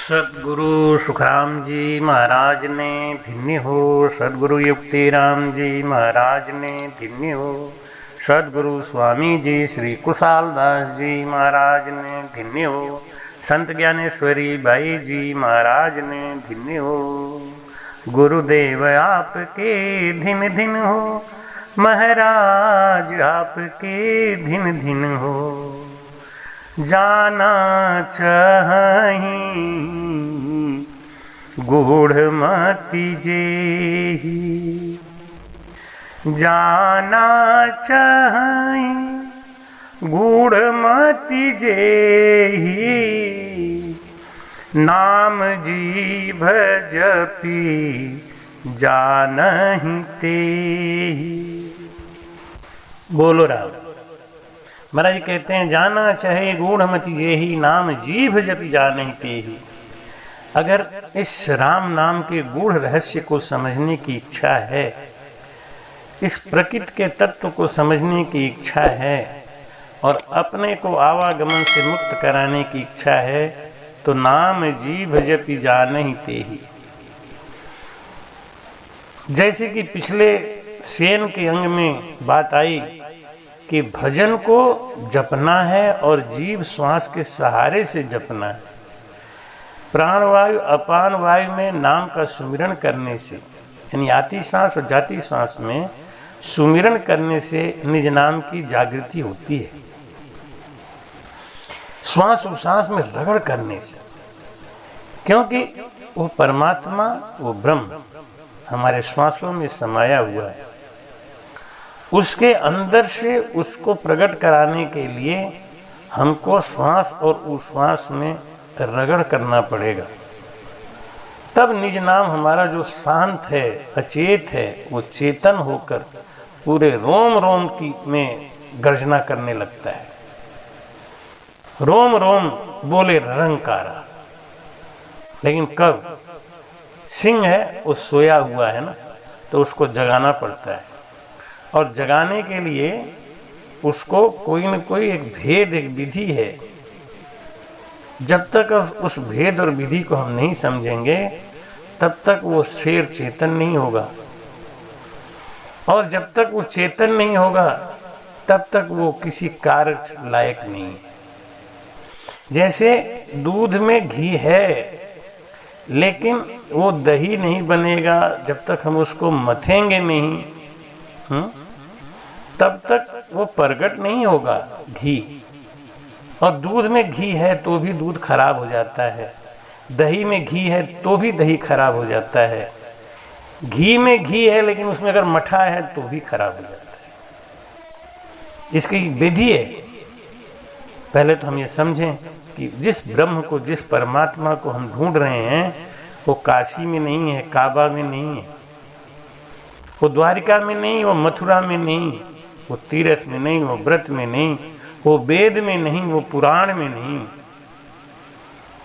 सदगुरु सुखराम जी महाराज ने धन्य हो। सदगुरु युक्तिराम जी महाराज ने धन्य हो। सदगुरु स्वामी जी श्री कुशालदास जी महाराज ने धन्य हो। संत ज्ञानेश्वरी बाई जी महाराज ने धन्य हो। गुरुदेव आपके धिन धिन हो, महाराज आपके धिन धिन हो। जाना चाही गूढ़ मति जेहि, जाना चाही गूढ़ मति जेहि। नाम जीभ जपी जानहि तेहि। बोलो राम। महाराज कहते हैं जाना चाहे गूढ़ मति जेहि, नाम जीभ जपि जानहि तेहि। अगर इस राम नाम के गूढ़ रहस्य को समझने की इच्छा है, इस प्रकृति के तत्व को समझने की इच्छा है और अपने को आवागमन से मुक्त कराने की इच्छा है, तो नाम जीभ जपि जानहि तेहि। जैसे कि पिछले सेन के अंग में बात आई कि भजन को जपना है और जीव श्वास के सहारे से जपना है। प्राणवायु अपान वायु में नाम का सुमिरन करने से, यानी आती सांस और जाती सांस में सुमिरन करने से निज नाम की जागृति होती है। श्वास उश्वास में रगड़ करने से, क्योंकि वो परमात्मा, वो ब्रह्म हमारे श्वासों में समाया हुआ है। उसके अंदर से उसको प्रकट कराने के लिए हमको श्वास और उश्वास में रगड़ करना पड़ेगा। तब निज नाम हमारा जो शांत है, अचेत है, वो चेतन होकर पूरे रोम रोम की में गर्जना करने लगता है। रोम रोम बोले रंकारा। लेकिन कब सिंह है वो सोया हुआ है ना, तो उसको जगाना पड़ता है। और जगाने के लिए उसको कोई न कोई एक भेद, एक विधि है। जब तक उस भेद और विधि को हम नहीं समझेंगे, तब तक वो शेर चेतन नहीं होगा। और जब तक वो चेतन नहीं होगा, तब तक वो किसी कार्य लायक नहीं है। जैसे दूध में घी है, लेकिन वो दही नहीं बनेगा जब तक हम उसको मथेंगे नहीं, तब तक वो प्रकट नहीं होगा घी। और दूध में घी है तो भी दूध खराब हो जाता है, दही में घी है तो भी दही खराब हो जाता है। घी में घी है लेकिन उसमें अगर मठा है तो भी खराब हो जाता है। इसकी विधि है। पहले तो हम ये समझें कि जिस ब्रह्म को, जिस परमात्मा को हम ढूंढ रहे हैं, वो काशी में नहीं है, काबा में नहीं है, वो द्वारिका में नहीं, वो मथुरा में नहीं, वो तीर्थ में नहीं, वो व्रत में नहीं, वो वेद में नहीं, वो पुराण में नहीं,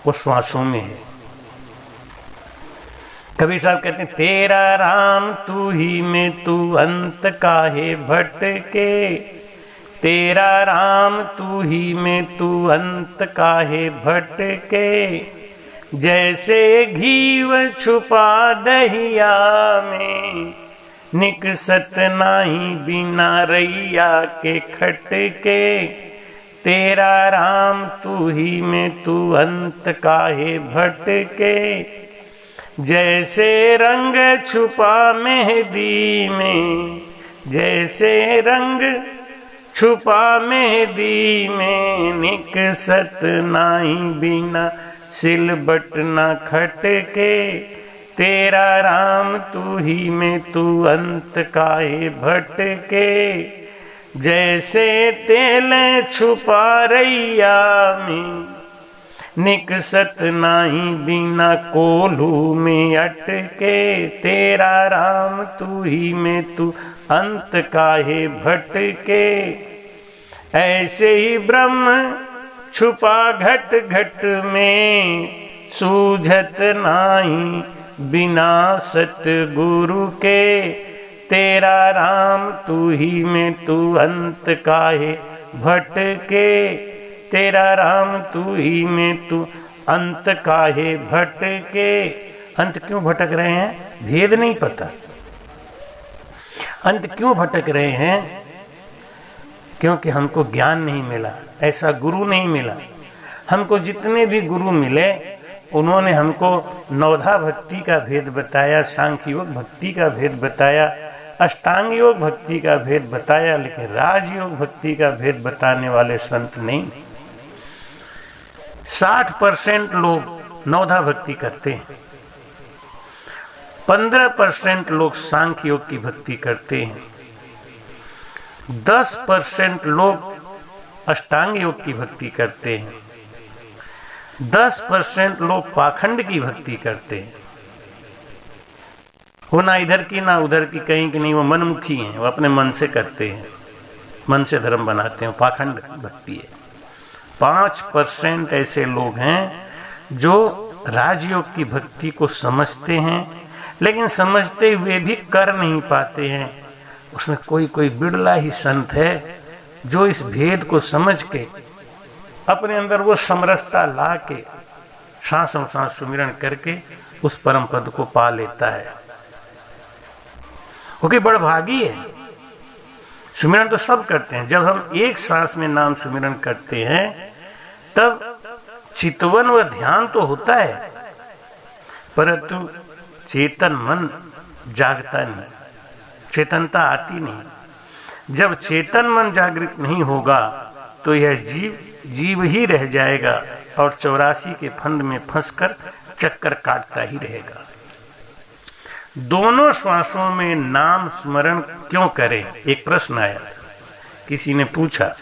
वो श्वासों में है। कबीर साहब कहते हैं तेरा राम तू ही में तू अंत काहे भटके। तेरा राम तू ही में तू अंत काहे भटके। जैसे घीव छुपा दहिया में, निकसत नाही बिना रैया के खटके। तेरा राम तू ही में तू अंत काहे भटके। जैसे रंग छुपा मेहंदी में, जैसे रंग छुपा मेहंदी में, निकसत नाही बिना सिलबट न खटके। तेरा राम तू ही में तू अंत काहे भटके। जैसे तेल छुपा रैया में, निकसत नाही बिना कोल्हू में अटके। तेरा राम तू ही में तू अंत काहे भटके। ऐसे ही ब्रह्म छुपा घट घट में, सूझत नाही बिना सतगुरु के। तेरा राम तू ही में तू अंत काहे भटके। तेरा राम तू ही में तू अंत काहे भटके। अंत क्यों भटक रहे हैं? भेद नहीं पता। अंत क्यों भटक रहे हैं? क्योंकि हमको ज्ञान नहीं मिला, ऐसा गुरु नहीं मिला। हमको जितने भी गुरु मिले उन्होंने हमको नवधा भक्ति का भेद बताया, सांख्य योग भक्ति का भेद बताया, अष्टांग योग भक्ति का भेद बताया, लेकिन राजयोग भक्ति का भेद बताने वाले संत नहीं। 60% लोग नवधा भक्ति करते हैं, 15% लोग सांख्य योग की भक्ति करते हैं, 10% लोग अष्टांग योग की भक्ति करते हैं, 10% लोग पाखंड की भक्ति करते हैं। वो ना इधर की ना उधर की, कहीं की नहीं, वो मनमुखी हैं, वो अपने मन से करते हैं, मन से धर्म बनाते हैं, पाखंड भक्ति है। 5% ऐसे लोग हैं जो राजयोग की भक्ति को समझते हैं, लेकिन समझते हुए भी कर नहीं पाते हैं। उसमें कोई कोई बिरला ही संत है जो इस भेद को समझ के अपने अंदर वो समरसता ला के सांसों सांस सुमिरन करके उस परम पद को पा लेता है। वो कि बड़भागी है। सुमिरन तो सब करते हैं। जब हम एक सांस में नाम सुमिरन करते हैं तब चितवन व ध्यान तो होता है, परंतु चेतन मन जागता नहीं, चेतनता आती नहीं। जब चेतन मन जागृत नहीं होगा तो यह जीव जीव ही रह जाएगा और 84 के फंद में फंसकर चक्कर काटता ही रहेगा। दोनों श्वासों में नाम स्मरण क्यों करें? एक प्रश्न आया, किसी ने पूछा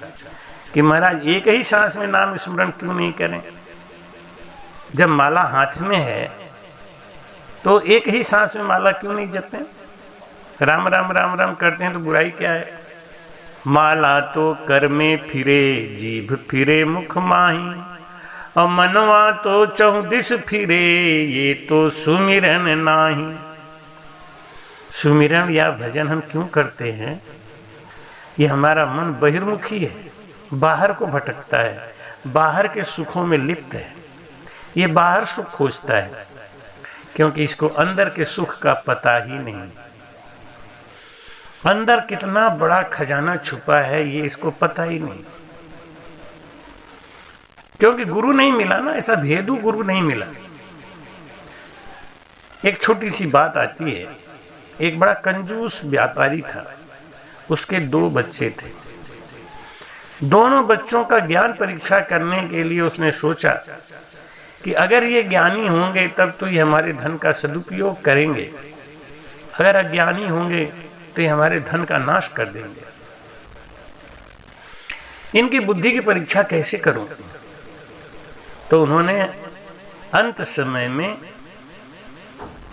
कि महाराज एक ही सांस में नाम स्मरण क्यों नहीं करें? जब माला हाथ में है तो एक ही सांस में माला क्यों नहीं जपें? राम राम राम राम करते हैं तो बुराई क्या है? माला तो कर में फिरे, जीभ फिरे मुख माही, और मनवा तो चौदिस फिरे, ये तो सुमिरन नाही। सुमिरन या भजन हम क्यों करते हैं? ये हमारा मन बहिर्मुखी है, बाहर को भटकता है, बाहर के सुखों में लिप्त है। ये बाहर सुख खोजता है क्योंकि इसको अंदर के सुख का पता ही नहीं। अंदर कितना बड़ा खजाना छुपा है ये इसको पता ही नहीं, क्योंकि गुरु नहीं मिला ना, ऐसा भेदू गुरु नहीं मिला। एक छोटी सी बात आती है। एक बड़ा कंजूस व्यापारी था, उसके 2 बच्चे थे। दोनों बच्चों का ज्ञान परीक्षा करने के लिए उसने सोचा कि अगर ये ज्ञानी होंगे तब तो ये हमारे धन का सदुपयोग करेंगे, अगर अज्ञानी होंगे तो ये हमारे धन का नाश कर देंगे। इनकी बुद्धि की परीक्षा कैसे करूं? तो उन्होंने अंत समय में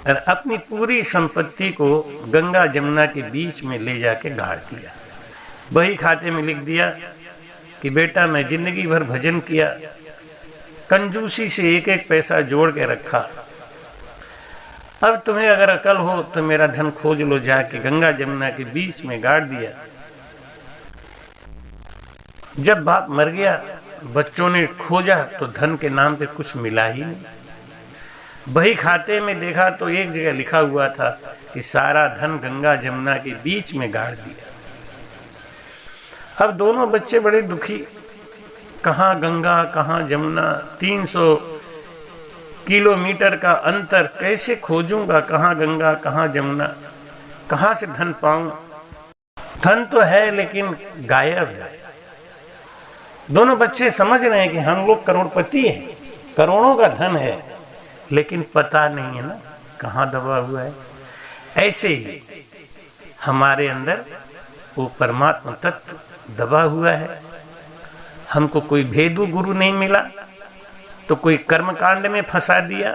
अपनी पूरी संपत्ति को गंगा जमुना के बीच में ले जाके गाड़ दिया। बही खाते में लिख दिया कि बेटा मैं जिंदगी भर भजन किया, कंजूसी से एक एक पैसा जोड़ के रखा, अब तुम्हें अगर अकल हो तो मेरा धन खोज लो जाके। गंगा जमुना के बीच में गाड़ दिया। जब बाप मर गया, बच्चों ने खोजा तो धन के नाम पे कुछ मिला ही नहीं। बही खाते में देखा तो एक जगह लिखा हुआ था कि सारा धन गंगा जमुना के बीच में गाड़ दिया। अब दोनों बच्चे बड़े दुखी, कहाँ गंगा कहाँ जमुना, 300 किलोमीटर का अंतर कैसे खोजूंगा, कहाँ गंगा कहाँ जमुना, कहाँ से धन पाऊं? धन तो है लेकिन गायब है। दोनों बच्चे समझ रहे हैं कि हम लोग करोड़पति हैं, करोड़ों का धन है, लेकिन पता नहीं है ना कहाँ दबा हुआ है। ऐसे ही हमारे अंदर वो परमात्मा तत्व दबा हुआ है। हमको कोई भेदू गुरु नहीं मिला तो कोई कर्मकांड में फंसा दिया,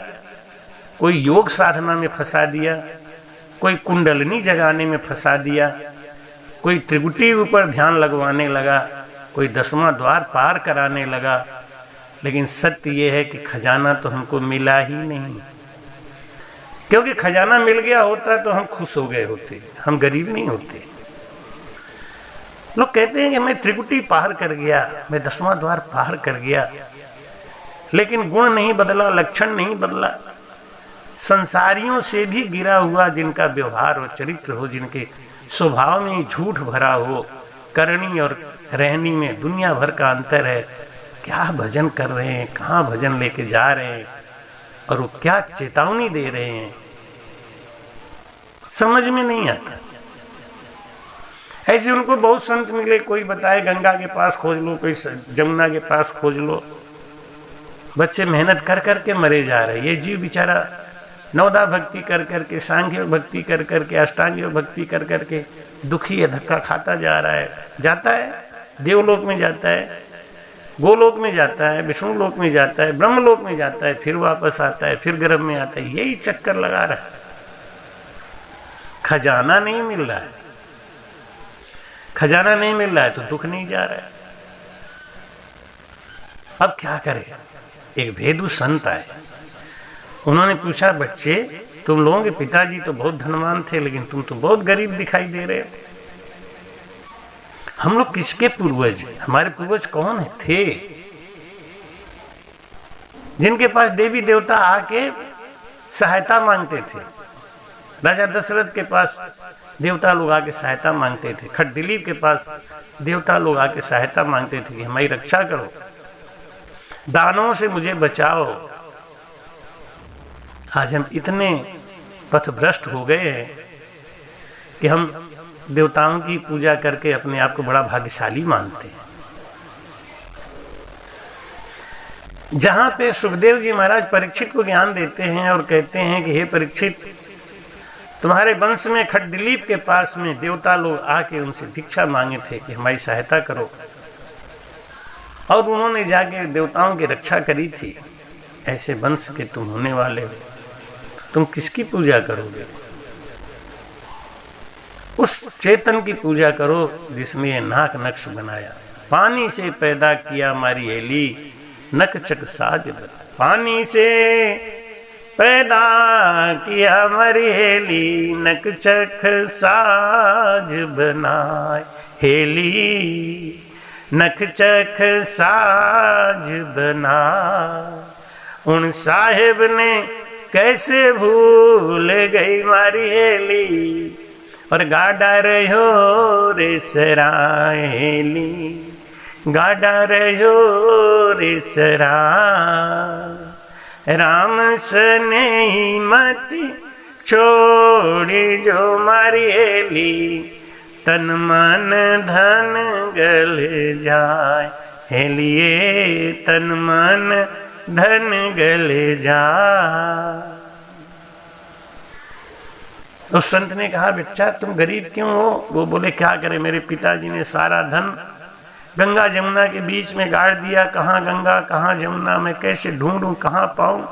कोई योग साधना में फंसा दिया, कोई कुंडलनी जगाने में फंसा दिया, कोई त्रिकुटी ऊपर ध्यान लगवाने लगा, कोई 10वां द्वार पार कराने लगा। लेकिन सत्य ये है कि खजाना तो हमको मिला ही नहीं, क्योंकि खजाना मिल गया होता तो हम खुश हो गए होते, हम गरीब नहीं होते। लोग कहते हैं कि मैं त्रिकुटी पार कर गया, मैं 10वां द्वार पार कर गया, लेकिन गुण नहीं बदला, लक्षण नहीं बदला। संसारियों से भी गिरा हुआ जिनका व्यवहार और चरित्र हो, जिनके स्वभाव में झूठ भरा हो, करनी और रहनी में दुनिया भर का अंतर है, क्या भजन कर रहे हैं, कहाँ भजन लेके जा रहे हैं और वो क्या चेतावनी दे रहे हैं, समझ में नहीं आता। ऐसे उनको बहुत संत मिले, कोई बताए गंगा के पास खोज लो, कोई जमुना के पास खोज लो। बच्चे मेहनत कर करके मरे जा रहे। ये जीव बेचारा नवदा भक्ति कर करके, सांख्य भक्ति कर करके, अष्टांग भक्ति कर करके दुखी है, धक्का खाता जा रहा है। जाता है देवलोक में, जाता है गोलोक में, जाता है विष्णु लोक में, जाता है ब्रह्मलोक में, जाता है फिर वापस आता है, फिर गर्भ में आता है। यही चक्कर लगा रहा है। खजाना नहीं मिल रहा है, खजाना नहीं मिल रहा है तो दुख नहीं जा रहा है। अब क्या करे? एक भेदू संत आए, उन्होंने पूछा, बच्चे तुम लोगों के पिताजी तो बहुत धनवान थे, लेकिन तुम तो बहुत गरीब दिखाई दे रहे हो। हम लोग किसके पूर्वज? हमारे पूर्वज कौन है थे? जिनके पास देवी देवता आके सहायता मांगते थे। राजा दशरथ के पास देवता लोग आके सहायता मांगते थे। खट दिलीप के पास देवता लोग आके सहायता मांगते थे कि हमारी रक्षा करो, दानों से मुझे बचाओ। आज हम इतने पथभ्रष्ट हो गए हैं कि हम देवताओं की पूजा करके अपने आप को बड़ा भाग्यशाली मानते हैं। जहां पे सुखदेव जी महाराज परीक्षित को ज्ञान देते हैं और कहते हैं कि हे परीक्षित, तुम्हारे वंश में खट दिलीप के पास में देवता लोग आके उनसे दीक्षा मांगे थे कि हमारी सहायता करो, और उन्होंने जाके देवताओं की रक्षा करी थी। ऐसे वंश के तुम होने वाले हो, तुम किसकी पूजा करोगे? उस चेतन की पूजा करो जिसने ये नाक नक्श बनाया। पानी से पैदा किया हमारी हेली, नक चक साज बना। पानी से पैदा किया हमारी हेली, नक चक साज बनाए। हेली नक चक साज बना। उन साहेब ने कैसे भूल गई मारी हेली, और गाड़ा रहो रे सराहेली, गाड़ा रहो रे सरा। राम सने मत छोड़ी जो मारी हेली, तन मन धन गल जाए। हेलिए तन मन धन गल जाए। उस संत ने कहा, बच्चा तुम गरीब क्यों हो? वो बोले, क्या करे, मेरे पिताजी ने सारा धन गंगा जमुना के बीच में गाड़ दिया। कहाँ गंगा कहाँ जमुना, मैं कैसे ढूंढूं, कहाँ पाऊं?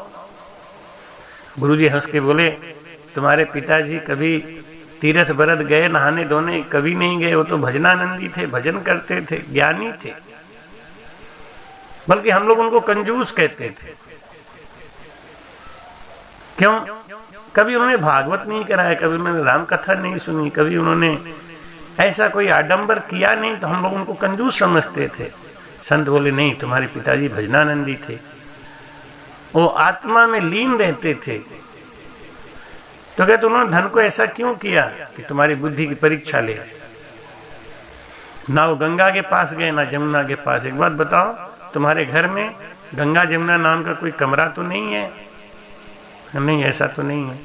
गुरुजी हंस के बोले, तुम्हारे पिताजी कभी तीर्थ बरत गए नहाने धोने? कभी नहीं गए। वो तो भजनानंदी थे, भजन करते थे, ज्ञानी थे। बल्कि हम लोग उनको कंजूस कहते थे। क्यों? कभी उन्होंने भागवत नहीं कराया, कभी उन्होंने राम कथा नहीं सुनी, कभी उन्होंने ऐसा कोई आडंबर किया नहीं, तो हम लोग उनको कंजूस समझते थे। संत बोले, नहीं, तुम्हारे पिताजी भजनानंदी थे, वो आत्मा में लीन रहते थे। तो कहते उन्होंने धन को ऐसा क्यों किया कि तुम्हारी बुद्धि की परीक्षा ले रहे। ना वो गंगा के पास गए ना जमुना के पास। एक बात बताओ, तुम्हारे घर में गंगा जमुना नाम का कोई कमरा तो नहीं है? नहीं, ऐसा तो नहीं है।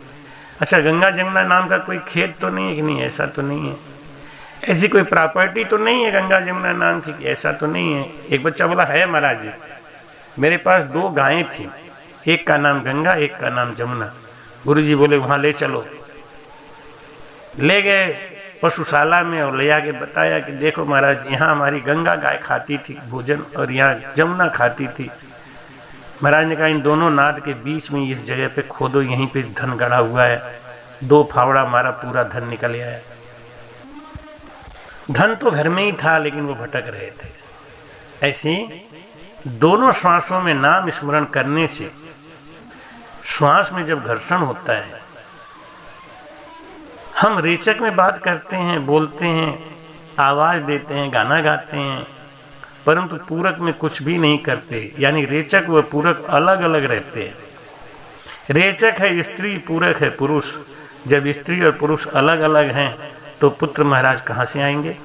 अच्छा, गंगा जमुना नाम का कोई खेत तो नहीं है कि नहीं? ऐसा तो नहीं है। ऐसी कोई प्रॉपर्टी तो नहीं है गंगा जमुना नाम की? ऐसा तो नहीं है। एक बच्चा बोला, है महाराज जी, मेरे पास 2 गायें थी, एक का नाम गंगा, एक का नाम जमुना। गुरुजी बोले, वहाँ ले चलो। ले गए पशुशाला में और ले आके बताया कि देखो महाराज, यहाँ हमारी गंगा गाय खाती थी भोजन और यहाँ जमुना खाती थी। महाराज ने कहा, इन दोनों नाद के बीच में इस जगह पे खोदो, यहीं पे धन गड़ा हुआ है। 2 फावड़ा मारा, पूरा धन निकल आया। धन तो घर में ही था, लेकिन वो भटक रहे थे। ऐसे दोनों श्वासों में नाम स्मरण करने से, श्वास में जब घर्षण होता है, हम रेचक में बात करते हैं, बोलते हैं, आवाज देते हैं, गाना गाते हैं, परंतु पूरक में कुछ भी नहीं करते, यानी रेचक व पूरक अलग अलग रहते हैं। रेचक है स्त्री, पूरक है पुरुष। जब स्त्री और पुरुष अलग अलग हैं तो पुत्र महाराज कहाँ से आएंगे,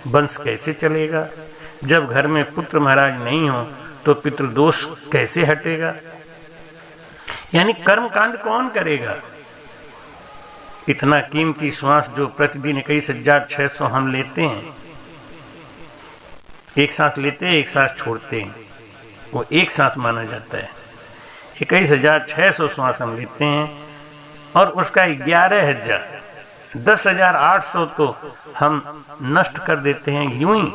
वंश कैसे चलेगा। जब घर में पुत्र महाराज नहीं हो तो पितृदोष कैसे हटेगा, यानी कर्म कांड कौन करेगा। इतना कीमती श्वास जो प्रतिदिन 21,600 हम लेते हैं, एक सांस लेते हैं एक सांस छोड़ते हैं, वो एक सांस माना जाता है। 21,600 श्वास हम लेते हैं और उसका 11,000 10,800 तो हम नष्ट कर देते हैं यूं ही।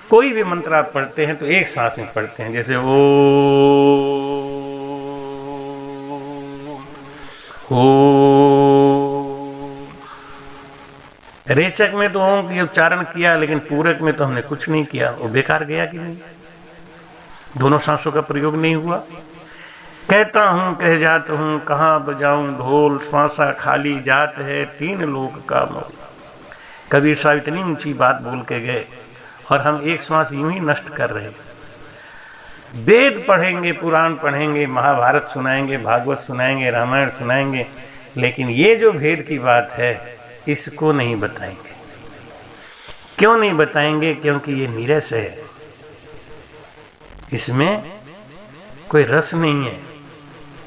कोई भी मंत्र आप पढ़ते हैं तो एक सांस में पढ़ते हैं, जैसे ओ रेचक में तो ओम की उच्चारण किया, लेकिन पूरक में तो हमने कुछ नहीं किया, वो बेकार गया कि नहीं, दोनों सांसों का प्रयोग नहीं हुआ। कहता हूँ कह जात हूँ, कहाँ बजाऊं ढोल, श्वासा खाली जात है 3 लोक का मोल। कबीर साहब इतनी ऊंची बात बोल के गए और हम एक श्वास यूं ही नष्ट कर रहे। वेद पढ़ेंगे, पुराण पढ़ेंगे, महाभारत सुनाएंगे, भागवत सुनाएंगे, रामायण सुनाएंगे, लेकिन ये जो भेद की बात है इसको नहीं बताएंगे। क्यों नहीं बताएंगे? क्योंकि ये नीरस है, इसमें कोई रस नहीं है,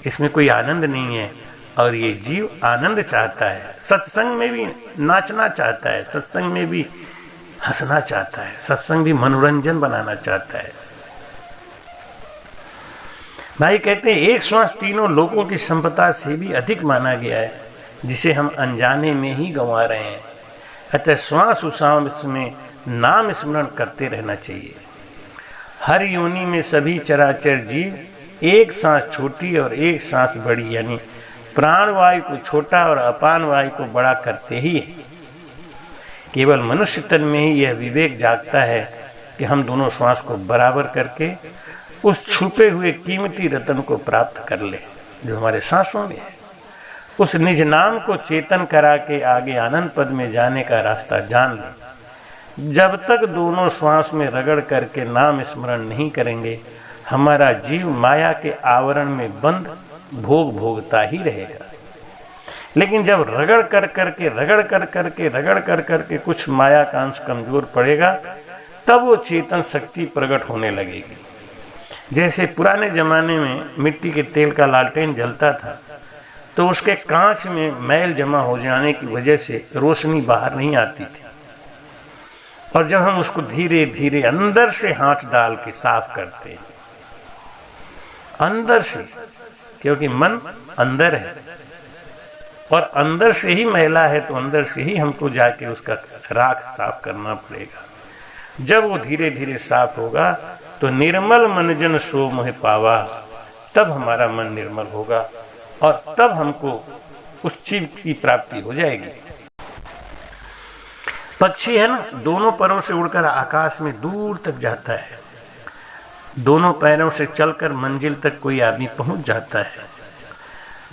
इसमें कोई आनंद नहीं है। और ये जीव आनंद चाहता है, सत्संग में भी नाचना चाहता है, सत्संग में भी हंसना चाहता है, सत्संग भी मनोरंजन बनाना चाहता है। भाई कहते हैं एक श्वास 3 लोगों की संपदा से भी अधिक माना गया है, जिसे हम अनजाने में ही गंवा रहे हैं। अतः श्वास उश्वास में नाम स्मरण करते रहना चाहिए। हर योनि में सभी चराचर जीव एक सांस छोटी और एक सांस बड़ी, यानी प्राणवायु को छोटा और अपान वायु को बड़ा करते ही है। केवल मनुष्य तन में ही यह विवेक जागता है कि हम दोनों श्वास को बराबर करके उस छुपे हुए कीमती रतन को प्राप्त कर ले जो हमारे सांसों में है। उस निज नाम को चेतन करा के आगे आनंद पद में जाने का रास्ता जान ले। जब तक दोनों श्वास में रगड़ करके नाम स्मरण नहीं करेंगे, हमारा जीव माया के आवरण में बंद भोग भोगता ही रहेगा। लेकिन जब रगड़ कर करके कुछ माया का अंश कमजोर पड़ेगा, तब वो चेतन शक्ति प्रकट होने लगेगी। जैसे पुराने जमाने में मिट्टी के तेल का लालटेन जलता था तो उसके कांच में मैल जमा हो जाने की वजह से रोशनी बाहर नहीं आती थी, और जब हम उसको धीरे धीरे अंदर से हाथ डाल के साफ करते हैं, अंदर से, क्योंकि मन अंदर है और अंदर से ही मैला है, तो अंदर से ही हमको जाके उसका राख साफ करना पड़ेगा। जब वो धीरे धीरे साफ होगा तो निर्मल मन जन सो मोह पावा, तब हमारा मन निर्मल होगा और तब हमको उस चीज की प्राप्ति हो जाएगी। पक्षी है ना, दोनों पैरों से उड़कर आकाश में दूर तक जाता है, दोनों पैरों से चलकर मंजिल तक कोई आदमी पहुंच जाता है।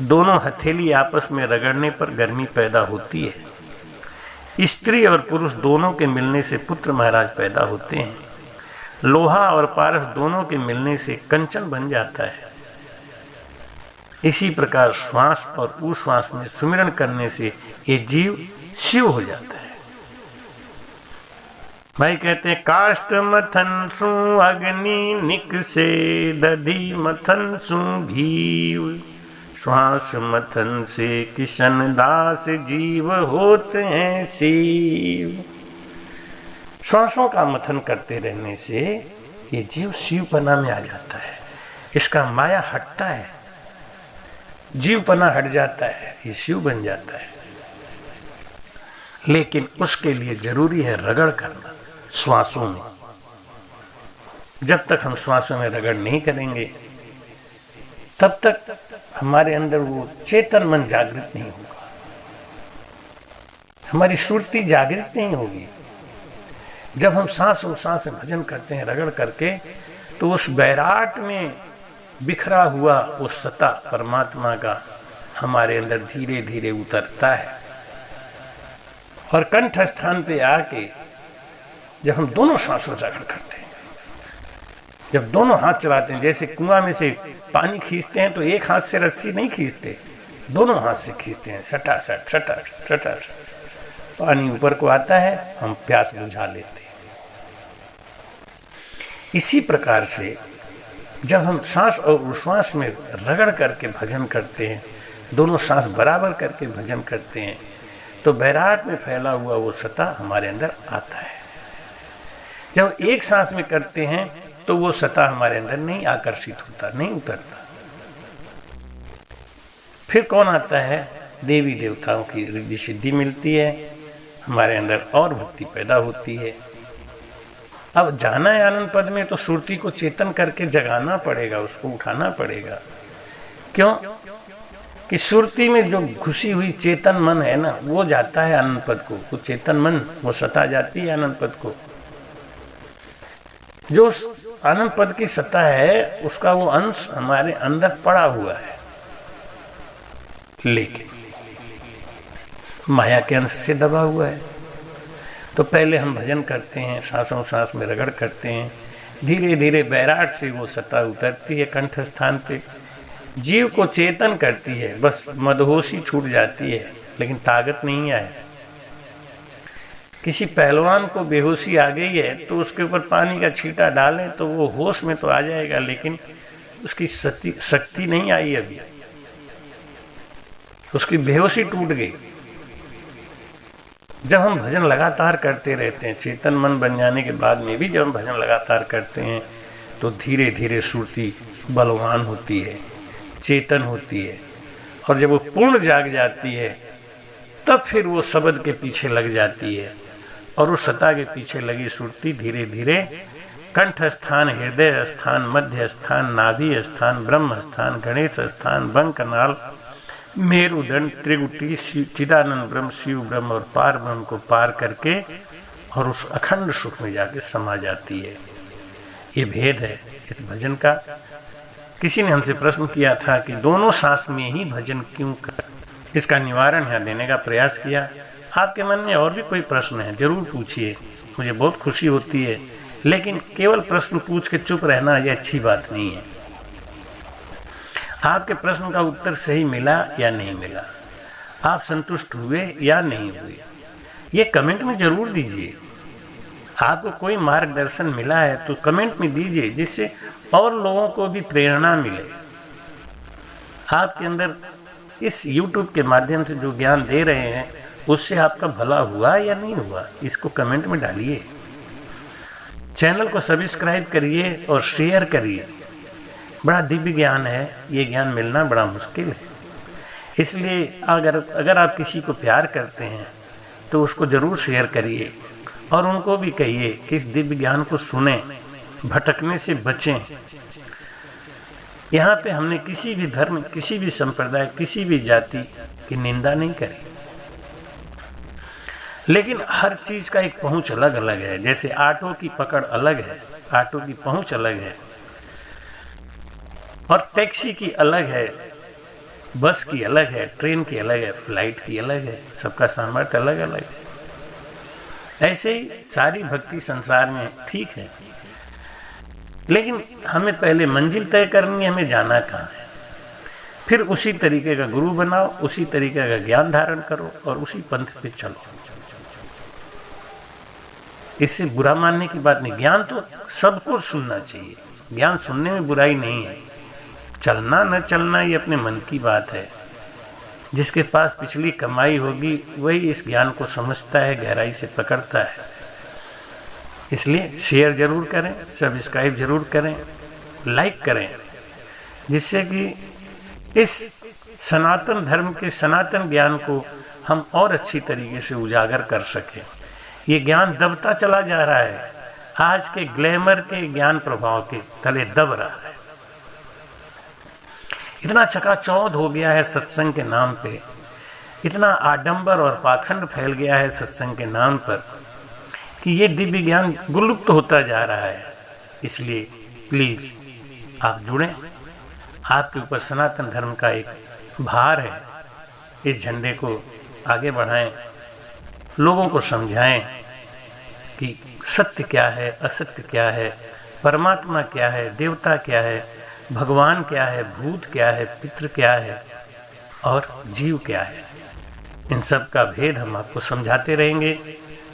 दोनों हथेली आपस में रगड़ने पर गर्मी पैदा होती है। स्त्री और पुरुष दोनों के मिलने से पुत्र महाराज पैदा होते हैं। लोहा और पारस दोनों के मिलने से कंचन बन जाता है। इसी प्रकार श्वास और उश्वास में सुमिरन करने से ये जीव शिव हो जाता है। भाई कहते हैं काष्ठ मथन सु अग्नि निकसे, दधी मथन सु घी, श्वास मथन से किशन दास जीव होते हैं शिव। श्वासों का मथन करते रहने से ये जीव शिवपना में आ जाता है, इसका माया हटता है, जीवपना हट जाता है, ये शिव बन जाता है। लेकिन उसके लिए जरूरी है रगड़ करना श्वासों में। जब तक हम श्वासों में रगड़ नहीं करेंगे तब तक हमारे अंदर वो चेतन मन जागृत नहीं होगा, हमारी सुरती जागृत नहीं होगी। जब हम सांस में भजन करते हैं रगड़ करके, तो उस बैराट में बिखरा हुआ वो सत्ता परमात्मा का हमारे अंदर धीरे धीरे उतरता है और कंठ स्थान पे आके जब हम दोनों सांसों रगड़ करते हैं, जब दोनों हाथ चलाते हैं, जैसे कुआं में से पानी खींचते हैं तो एक हाथ से रस्सी नहीं खींचते, दोनों हाथ से खींचते हैं, सटासट सटासट सटासट, पानी ऊपर को आता है, हम प्यास बुझा लेते हैं। इसी प्रकार से जब हम सांस और उश्वास में रगड़ करके भजन करते हैं, दोनों सांस बराबर करके भजन करते हैं, तो बैराट में फैला हुआ वो सता हमारे अंदर आता है। जब एक सांस में करते हैं तो वो सता हमारे अंदर नहीं आकर्षित होता, नहीं उतरता। फिर कौन आता है? देवी देवताओं की रिद्धि सिद्धि मिलती है, हमारे अंदर और भक्ति पैदा होती है। अब जाना है आनंद पद में तो सुरती को चेतन करके जगाना पड़ेगा, उसको उठाना पड़ेगा। क्यों? कि सुरती में जो घुसी हुई चेतन मन है ना, वो जाता है आनंद पद को, वो चेतन मन वो सता जाती है आनंद पद को। जो आनंद पद की सत्ता है उसका वो अंश हमारे अंदर पड़ा हुआ है, लेकिन माया के अंश से दबा हुआ है। तो पहले हम भजन करते हैं, सांसों सांस में रगड़ करते हैं, धीरे धीरे बैराट से वो सत्ता उतरती है कंठ स्थान पे, जीव को चेतन करती है, बस मदहोशी छूट जाती है, लेकिन ताकत नहीं आए। किसी पहलवान को बेहोशी आ गई है तो उसके ऊपर पानी का छींटा डालें तो वो होश में तो आ जाएगा, लेकिन उसकी शक्ति नहीं आई, अभी उसकी बेहोशी टूट गई। जब हम भजन लगातार करते रहते हैं, चेतन मन बन जाने के बाद में भी जब हम भजन लगातार करते हैं तो धीरे धीरे सुरती बलवान होती है, चेतन होती है, और जब वो पूर्ण जाग जाती है तब फिर वो शब्द के पीछे लग जाती है, और उस सता के पीछे लगी सुरती धीरे धीरे कंठ स्थान, हृदय स्थान, मध्य स्थान, नाभि स्थान, ब्रह्म स्थान, गणेश स्थान, बंकनाल, मेरुदंड, त्रिगुटी, चिदानंद ब्रह्म, शिव ब्रह्म और पार ब्रह्म को पार करके और उस अखंड सुख में जाके समा जाती है। ये भेद है इस भजन का। किसी ने हमसे प्रश्न किया था कि दोनों सांस में ही भजन क्यों कर, इसका निवारण यहाँ देने का प्रयास किया। आपके मन में और भी कोई प्रश्न है जरूर पूछिए, मुझे बहुत खुशी होती है, लेकिन केवल प्रश्न पूछ के चुप रहना ये अच्छी बात नहीं है। आपके प्रश्न का उत्तर सही मिला या नहीं मिला, आप संतुष्ट हुए या नहीं हुए, ये कमेंट में जरूर दीजिए। आपको कोई मार्गदर्शन मिला है तो कमेंट में दीजिए, जिससे और लोगों को भी प्रेरणा मिले। आपके अंदर इस YouTube के माध्यम से जो ज्ञान दे रहे हैं उससे आपका भला हुआ या नहीं हुआ, इसको कमेंट में डालिए। चैनल को सब्सक्राइब करिए और शेयर करिए। बड़ा दिव्य ज्ञान है, ये ज्ञान मिलना बड़ा मुश्किल है, इसलिए अगर आप किसी को प्यार करते हैं तो उसको ज़रूर शेयर करिए और उनको भी कहिए कि इस दिव्य ज्ञान को सुनें, भटकने से बचें। यहाँ पे हमने किसी भी धर्म, किसी भी संप्रदाय, किसी भी जाति की निंदा नहीं करी, लेकिन हर चीज़ का एक पहुँच अलग अलग है। जैसे ऑटो की पकड़ अलग है, ऑटो की पहुँच अलग है, और टैक्सी की अलग है, बस की अलग है, ट्रेन की अलग है, फ्लाइट की अलग है, सबका सामर्थ्य अलग अलग है। ऐसे ही सारी भक्ति संसार में ठीक है, लेकिन हमें पहले मंजिल तय करनी है, हमें जाना कहाँ है, फिर उसी तरीके का गुरु बनाओ, उसी तरीके का ज्ञान धारण करो और उसी पंथ पे चलो। इससे बुरा मानने की बात नहीं, ज्ञान तो सबको सुनना चाहिए, ज्ञान सुनने में बुराई नहीं है। चलना न चलना ये अपने मन की बात है। जिसके पास पिछली कमाई होगी वही इस ज्ञान को समझता है, गहराई से पकड़ता है। इसलिए शेयर जरूर करें, सब्सक्राइब जरूर करें, लाइक करें, जिससे कि इस सनातन धर्म के सनातन ज्ञान को हम और अच्छी तरीके से उजागर कर सकें। ये ज्ञान दबता चला जा रहा है, आज के ग्लैमर के ज्ञान प्रभाव के तले दब रहा है। इतना चकाचौंध हो गया है सत्संग के नाम पे, इतना आडंबर और पाखंड फैल गया है सत्संग के नाम पर कि ये दिव्य ज्ञान गुलुप्त होता जा रहा है। इसलिए प्लीज़ आप जुड़ें, आपके ऊपर सनातन धर्म का एक भार है, इस झंडे को आगे बढ़ाएं, लोगों को समझाएं कि सत्य क्या है, असत्य क्या है, परमात्मा क्या है, देवता क्या है, भगवान क्या है, भूत क्या है, पितृ क्या है और जीव क्या है, इन सब का भेद हम आपको समझाते रहेंगे।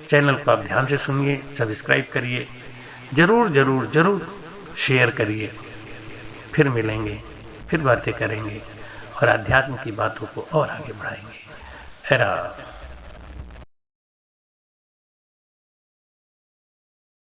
चैनल को आप ध्यान से सुनिए, सब्सक्राइब करिए, ज़रूर ज़रूर ज़रूर शेयर करिए। फिर मिलेंगे, फिर बातें करेंगे और आध्यात्म की बातों को और आगे बढ़ाएंगे। हरा